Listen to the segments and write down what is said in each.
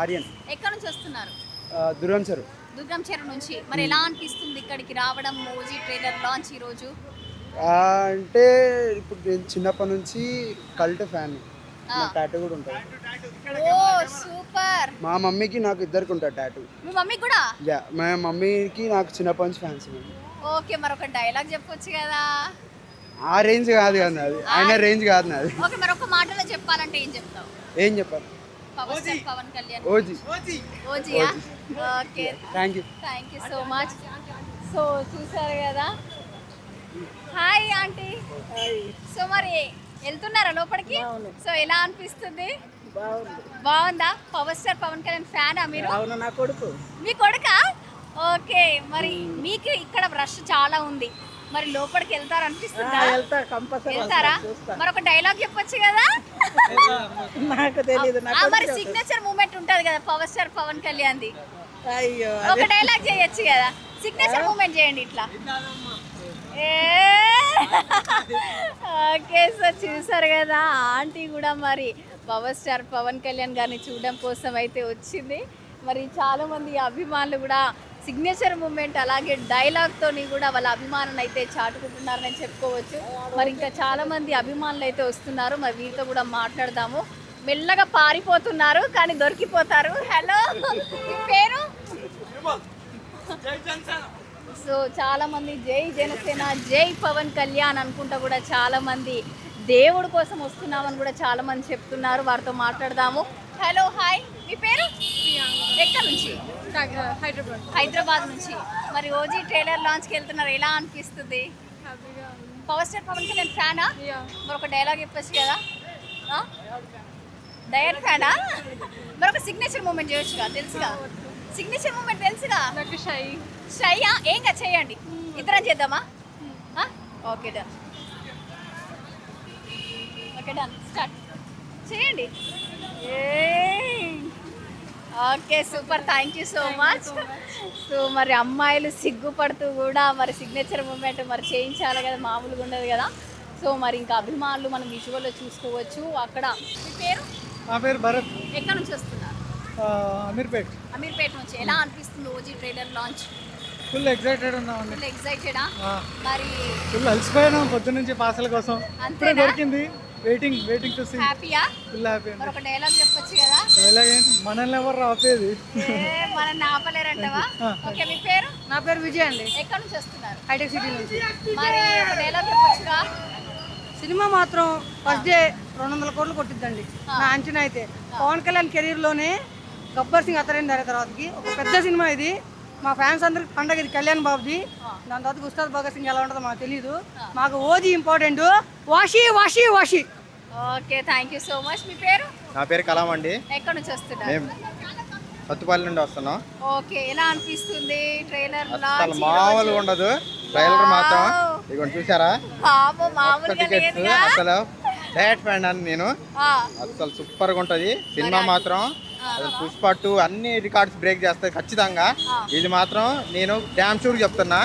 ఆర్యన్. ఎక్కడి నుంచి వస్తున్నారు? దుర్గం సార్. దుర్గం చెరువు నుంచి. మరి ఎలా అనిపిస్తుంది ఇక్కడికి రావడం? ఓజీ ట్రైలర్ లాంచ్ ఈ రోజు. అంటే ఇప్పుడు నేను చిన్నప్పటి నుంచి కల్ట్ ఫ్యాన్. నా టాటూ కూడా ఉంటుంది. ఓ సూపర్. మా మమ్మీకి నాకు ఇద్దరికి ఉంటుంది టాటూ. మీ మమ్మీ కూడా? యా, మా మమ్మీకి నాకు చిన్నప్పటి నుంచి ఫ్యాన్స్. ఓకే, మరి ఒక డైలాగ్ చెప్పొచ్చు కదా. ఆ రేంజ్ కాదు కదా నాది, ఆయన రేంజ్ కాదు నాది. ఓకే, మరి ఒక మాటలో చెప్పాలంటే ఏం చెప్తావు? ఏం చెప్పాలి? Power star Pawan Kalyan. OG. ఓజీయా? Okay, thank you so much. So చూసారు కదా. Hi aunty. సో మరి వెళ్తున్నారా లోపలికి? సో ఎలా అనిపిస్తుంది? బాగుందా? పవర్ స్టార్ పవన్ కళ్యాణ్ ఫ్యానా మీరు? అవును, నా కొడుకు. మీ కొడుకా? ఓకే, మరి మీకు ఇక్కడ రష్ చాలా ఉంది, మరి లోపలికి వెళ్తారనిపిస్తుందా? వెళ్తారా? మరి ఒక డైలాగ్ చెప్పొచ్చు కదా. నాకు తెలియదు. మరి సిగ్నేచర్ మూమెంట్ ఉంటది కదా పవర్ స్టార్ పవన్ కళ్యాణ్ది, అయ్యో, ఒక డైలాగ్ చేయొచ్చు కదా. సిగ్నేచర్ మూమెంట్ చేయండి ఇట్లా. ఓకే, సో చూసారు కదా, ఆంటీ కూడా మరి పవర్ స్టార్ పవన్ కళ్యాణ్ గారిని చూడడం కోసం అయితే వచ్చింది. మరి చాలామంది అభిమానులు కూడా సిగ్నేచర్ మూమెంట్ అలాగే డైలాగ్తోని కూడా వాళ్ళ అభిమానులు అయితే చాటుకుంటున్నారని చెప్పుకోవచ్చు. మరి ఇంకా చాలామంది అభిమానులు అయితే వస్తున్నారు, మరి వీరితో కూడా మాట్లాడదాము. మెల్లగా పారిపోతున్నారు కానీ దొరికిపోతారు. హలో, మీ పేరు? సో చాలామంది జై జనసేన జై పవన్ కళ్యాణ్ అనుకుంటా కూడా చాలామంది దేవుడి కోసం వస్తున్నామని కూడా చాలామంది చెప్తున్నారు. వారితో మాట్లాడదాము. హలో, హాయ్, మీ పేరు? ఎక్కడి నుంచి? హైదరాబాద్ నుంచి. మరి ఓజీ ట్రైలర్ లాంచ్కి వెళ్తున్నారు, ఎలా అనిపిస్తుంది? పవర్ స్టార్ పవన్ కళ్యాణ్ ఫ్యానా? మరి ఒక డైలాగ్ చెప్పచ్చు కదా. డయర్ ఫ్యానా? మరి ఒక సిగ్నేచర్ మూమెంట్ చేయొచ్చుగా, తెలుసుగా. సిగ్నేచర్ మూమెంట్ తెలుసుగా. షైయా? ఏంగా చేయండి, ఇద్దరం చేద్దామా? Okay done. Okay done, start చేయండి. Okay super, thank you so much. So మరి అమ్మాయిలు సిగ్గుపడుతూ కూడా మరి సిగ్నేచర్ మూమెంట్ మరి చేయించాలి కదా, మామూలుగా ఉండదు కదా. సో మరి ఇంకా అభిమానులు మనం విజువల్లో చూసుకోవచ్చు అక్కడ. మీ పేరు? నా పేరు భరత్. ఎక్కడి నుంచి వస్తున్నారు? అమీర్పేట్ నుంచి. ఎలా అనిపిస్తుంది OG trailer launch? Full excited ఉన్నామండి. ఫుల్ ఎక్సైటెడా? మరి ఫుల్ అలసిపోయాను పొద్దున్న నుంచి పాసల కోసం. ఇప్పుడే దొరికింది. Waiting to see. హ్యాపీయా? Full happy. మరి ఒక డైలాగ్ చెప్పొచ్చు కదా. డైలాగ్ ఏంటి? మనల్ని ఎవరు ఆపేది? మనల్ని ఆపలేరంటవా? ఓకే, మీ పేరు? నా పేరు విజయ్ అండి. ఎక్కడి నుంచి వస్తున్నారు? హైటెక్ సిటీ నుంచి. మరి ఒక డైలాగ్ చెప్పొచ్చుగా. సినిమా మాత్రం ఫస్ట్ డే 200 కోట్లు కొట్టిద్దండి నా అంచనా అయితే. పవన్ కళ్యాణ్ కెరీర్లోనే గబ్బర్ సింగ్ అతరైన తర్వాతకి ఒక పెద్ద సినిమా ఇది. మా ఫ్యాన్స్ అందరికి పండగ ఇది. కళ్యాణ్ బాబుది. దాని తర్వాత ఉస్తాద్ భగత్ సింగ్ ఎలా ఉంటుందో మాకు తెలియదు. మాకు ఓజీ ఇంపార్టెంట్. వాషి వాషి వాషి. Okay, thank you so much. మీ పేరు? నా పేరు కలాం అండి. ఎక్కడి నుంచి వస్తున్నారు? మేము సత్తుపల్లి నుండి వస్తున్నాం. ఓకే, ఎలా అనిపిస్తుంది ట్రైలర్ అసలు లాంచ్? మామూలుగా ఉండదు. ట్రైలర్ మాత్రం ఇదిగోండి చూసారా. మామూలుగా లేదుగా. అసలు డైరెక్ట్ ఫ్యాన్ అని నేను. అసలు సూపర్ గా ఉంటది సినిమా మాత్రం. అసలు పుష్ప 2 అన్ని రికార్డ్స్ బ్రేక్ చేస్తాయి ఖచ్చితంగా. ఇది మాత్రం నేను డ్యామ్ షూర్ చెప్తున్నా.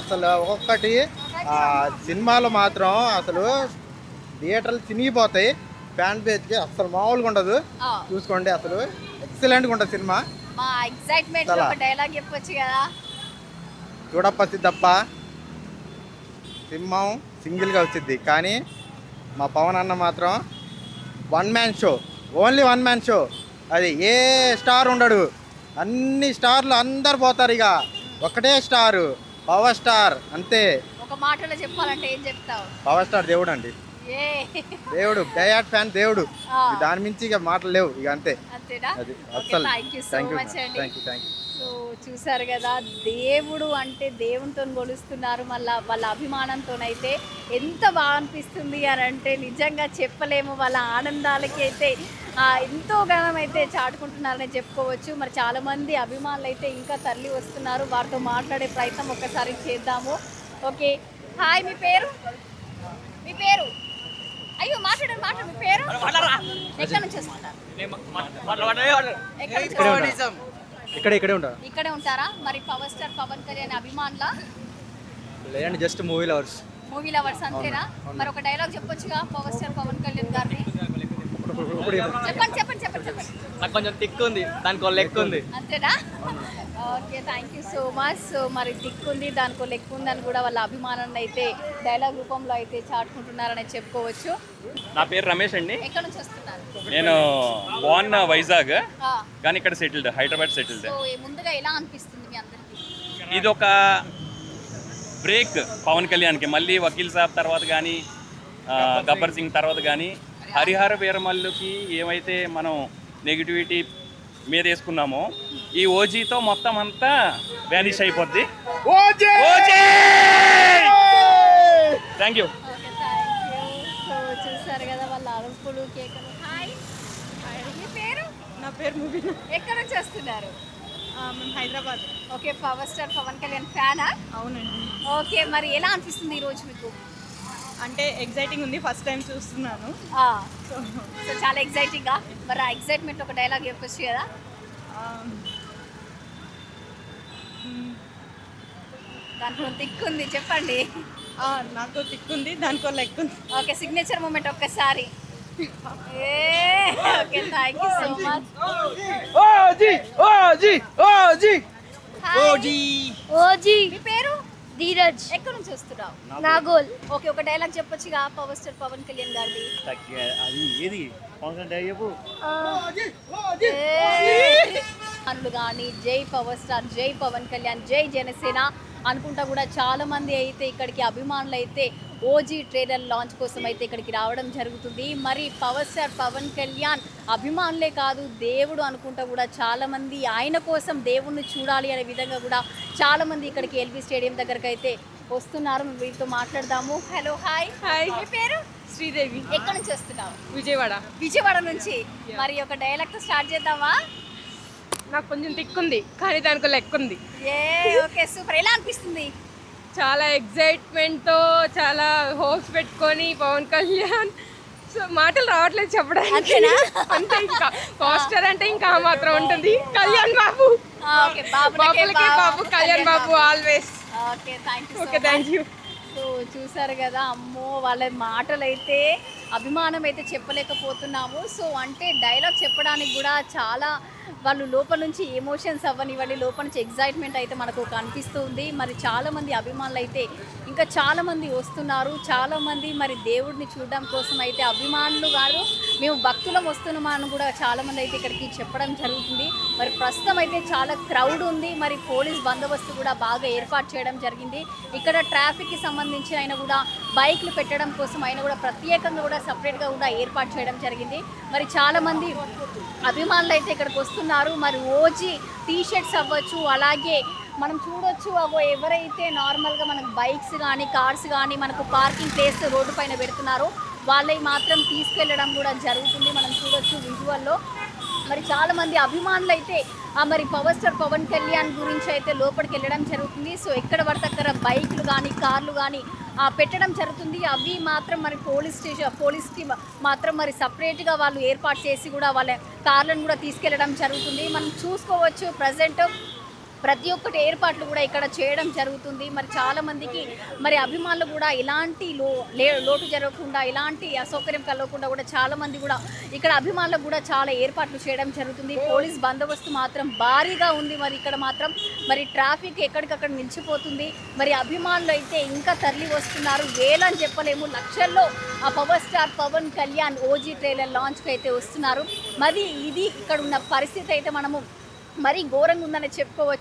అసలు ఒక్కొక్కటి సినిమాలో మాత్రం అసలు థియేటర్లు చినిగిపోతాయి. ఫ్యాన్ పేజ్కి అసలు మామూలుగా ఉండదు. చూసుకోండి, అసలు ఎక్సలెంట్గా ఉంటుంది సినిమా. మా ఎక్సైట్మెంట్ ఒక డైలాగ్ చెప్పొచ్చు కదా. చూడప్ప సిద్ధప్ప సింహం సింగిల్గా వచ్చింది, కానీ మా పవన్ అన్న మాత్రం one man show, only one man show. అది ఏ స్టార్ ఉండడు, అన్ని స్టార్లు అందరు పోతారు. ఇక ఒకటే స్టారు, పవర్ స్టార్ అంతే. ఒక మాటలో చెప్పాలంటే ఏం చెప్తావు? పవర్ స్టార్ దేవుడు అండి. దేవుడు, డయాట్ ఫ్యాన్ దేవుడు. దాని మించి ఇక మాటలు లేవు. ఇక అంతే. అది అసలు సో చూసారు కదా, దేవుడు అంటే దేవునితో కొలుస్తున్నారు. మళ్ళీ వాళ్ళ అభిమానంతోనైతే ఎంత బాగా అనిపిస్తుంది అని అంటే నిజంగా చెప్పలేము. వాళ్ళ ఆనందాలకి అయితే ఎంతో గానం అయితే చాటుకుంటున్నారని చెప్పుకోవచ్చు. మరి చాలామంది అభిమానులు అయితే ఇంకా తరలి వస్తున్నారు. వారితో మాట్లాడే ప్రయత్నం ఒక్కసారి చేద్దాము. ఓకే, హాయ్, మీ పేరు? మీ పేరు? అయ్యో మాట్లాడండి. మీ పేరు? ఎక్కడి నుంచి వస్తున్నారు? ఇక్కడే ఉంటారా? మరి పవర్ స్టార్ పవన్ కళ్యాణ్ అభిమానుల? లేదండి, జస్ట్ మూవీ లవర్స్ అంతేనా? మరి ఒక డైలాగ్ చెప్పొచ్చుగా పవర్ స్టార్ పవన్ కళ్యాణ్ గారిని. చెప్పండి చెప్పండి చెప్పండి చెప్పండి. నాకు కొంచెం తిక్కు ఉంది, దానికి లెక్క ఉంది. అంతేనా? Okay, thank you so much. So మరి దిక్కుంది దానికో లెక్క ఉందని కూడా వాళ్ళ అభిమానాన్ని అయితే డైలాగ్ రూపంలో అయితే చాటుకుంటున్నారని చెప్పుకోవచ్చు. నా పేరు రమేష్ అండి. ఎక్కడ నుంచి వస్తున్నారు? నేను బోర్న్ వైజాగ్, ఆ, కానీ ఇక్కడ సెటిల్డ్, హైదరాబాద్ సెటిల్డ్. సో ముందుగా ఎలా అనిపిస్తుంది మీ అందరికి? ఇది ఒక బ్రేక్ పవన్ కళ్యాణ్కి. మళ్ళీ వకీల్ సాబ్ తర్వాత కానీ గబ్బర్ సింగ్ తర్వాత కానీ హరిహర వీరమల్లుకి ఏమైతే మనం నెగిటివిటీ మీద వేసుకున్నామో ఈ ఓజీతో మొత్తం అంతా వ్యానిష్ అయిపోద్ది. Thank you. Okay, thank you. So చూసారు కదా వాళ్ళ అరుపులు కేకలు. హాయ్, మీ పేరు? నా పేరు ముబీనా. ఎక్కడ నుంచి వస్తున్నారు? మేము Hyderabad. Okay, power star Pawan Kalyan ఫ్యానా? అవునండి. ఓకే, మరి ఎలా అనిపిస్తుంది ఈరోజు మీకు? అంటే ఎగ్జైటింగ్ ఉంది, ఫస్ట్ టైం చూస్తున్నాను. సో చాలా ఎగ్జైటింగ్గా. మరి ఆ ఎగ్జైట్మెంట్ ఒక డైలాగ్ చెప్పొచ్చు కదా? దాంట్లో తిక్కుంది, చెప్పండి. నాకు తిక్కుంది, దానికో లెక్క ఉంది. ఓకే, సిగ్నేచర్ మూమెంట్ ఒక్కసారి. Okay, thank you so much. OG మీ పేరు? ధీరజ్ ఎక్కడి నుంచి వస్తున్నావు? నాగోల్. ఓకే, ఒక డైలాగ్ చెప్పొచ్చుగా పవర్ స్టార్ పవన్ కళ్యాణ్ గారిది. అది ఏది చెప్పు. అనులు కానీ జై పవర్ స్టార్, జై పవన్ కళ్యాణ్, జై జనసేన అనుకుంటా కూడా చాలా మంది అయితే ఇక్కడికి అభిమానులు అయితే ఓజీ ట్రైలర్ లాంచ్ కోసం అయితే ఇక్కడికి రావడం జరుగుతుంది. మరి పవర్ స్టార్ పవన్ కళ్యాణ్ అభిమానులే కాదు, దేవుడు అనుకుంటా కూడా చాలామంది ఆయన కోసం దేవుణ్ణి చూడాలి అనే విధంగా కూడా చాలామంది ఇక్కడికి ఎల్బీ స్టేడియం దగ్గరకు అయితే వస్తున్నారు. వీరితో మాట్లాడదాము. Hello, hi. హాయ్. మీ పేరు? శ్రీదేవి. ఎక్కడి నుంచి వస్తున్నావు? విజయవాడ. విజయవాడ నుంచి. మరి ఒక డైలాగ్తో స్టార్ట్ చేద్దామా? నాకు కొంచెం తిక్కుంది, కానీ దానికో లెక్క ఉంది. Okay, super. ఎలా అనిపిస్తుంది? చాలా ఎగ్జైట్మెంట్తో, చాలా హోప్స్ పెట్టుకొని పవన్ కళ్యాణ్, సో మాటలు రావట్లేదు చెప్పడానికి. అంతేనా? అంతే, ఇంకా పోస్టర్ అంటే ఇంకా ఆ మాత్రం ఉంటుంది. కళ్యాణ్ బాబు, ఓకే, బాబులకే బాబు, Kalyan Babu always. Okay, thank you. Okay, thank you. So చూసారు కదా, అమ్మో వాళ్ళ మాటలు అయితే అభిమానం అయితే చెప్పలేకపోతున్నాము. సో అంటే డైలాగ్ చెప్పడానికి కూడా చాలా వాళ్ళు లోపల నుంచి ఎమోషన్స్ అవ్వనివ్వండి, లోపల నుంచి ఎగ్జైట్మెంట్ అయితే మనకు కనిపిస్తుంది. మరి చాలామంది అభిమానులు అయితే ఇంకా చాలామంది వస్తున్నారు. చాలామంది మరి దేవుడిని చూడడం కోసం అయితే అభిమానులు కాదు, మేము భక్తులం వస్తున్నామని కూడా చాలామంది అయితే ఇక్కడికి చెప్పడం జరుగుతుంది. మరి ప్రస్తుతం అయితే చాలా క్రౌడ్ ఉంది. మరి పోలీస్ బందోబస్తు కూడా బాగా ఏర్పాటు చేయడం జరిగింది. ఇక్కడ ట్రాఫిక్కి సంబంధించి అయినా కూడా బైక్లు పెట్టడం కోసం అయినా కూడా ప్రత్యేకంగా కూడా సపరేట్గా కూడా ఏర్పాటు చేయడం జరిగింది. మరి చాలామంది అభిమానులు అయితే ఇక్కడికి వస్తున్నారు. మరి ఓజీ టీషర్ట్స్ అవ్వచ్చు, అలాగే మనం చూడొచ్చు అగో ఎవరైతే నార్మల్గా మనకు బైక్స్ కానీ కార్స్ కానీ మనకు పార్కింగ్ ప్లేస్ రోడ్డు పైన పెడుతున్నారో వాళ్ళవి మాత్రం తీసుకెళ్ళడం కూడా జరుగుతుంది. మనం చూడొచ్చు విజువల్లో. మరి చాలామంది అభిమానులు అయితే మరి పవర్ స్టార్ పవన్ కళ్యాణ్ గురించి అయితే లోపలికి వెళ్ళడం జరుగుతుంది. సో ఎక్కడ పడితే అక్కడ బైక్లు కానీ కార్లు కానీ పెట్టడం జరుగుతుంది. అవి మాత్రం మరి పోలీస్కి మాత్రం మరి సపరేట్గా వాళ్ళు ఏర్పాటు చేసి కూడా వాళ్ళ కార్లను కూడా తీసుకెళ్ళడం జరుగుతుంది. మనం చూసుకోవచ్చు ప్రజెంట్ ప్రతి ఒక్కటి ఏర్పాట్లు కూడా ఇక్కడ చేయడం జరుగుతుంది. మరి చాలామందికి మరి అభిమానులు కూడా ఎలాంటి లోటు జరగకుండా, ఎలాంటి అసౌకర్యం కలగకుండా కూడా చాలామంది కూడా ఇక్కడ అభిమానులకు కూడా చాలా ఏర్పాట్లు చేయడం జరుగుతుంది. పోలీస్ బందోబస్తు మాత్రం భారీగా ఉంది. మరి ఇక్కడ మాత్రం మరి ట్రాఫిక్ ఎక్కడికక్కడ నిలిచిపోతుంది. మరి అభిమానులు అయితే ఇంకా తరలి వస్తున్నారు. వేలని చెప్పలేము, లక్షల్లో ఆ power star Pawan Kalyan OG trailer లాంచ్కి అయితే వస్తున్నారు. మరి ఇది ఇక్కడ ఉన్న పరిస్థితి అయితే మనము మరీ ఘోరంగా ఉందని చెప్పుకోవచ్చు.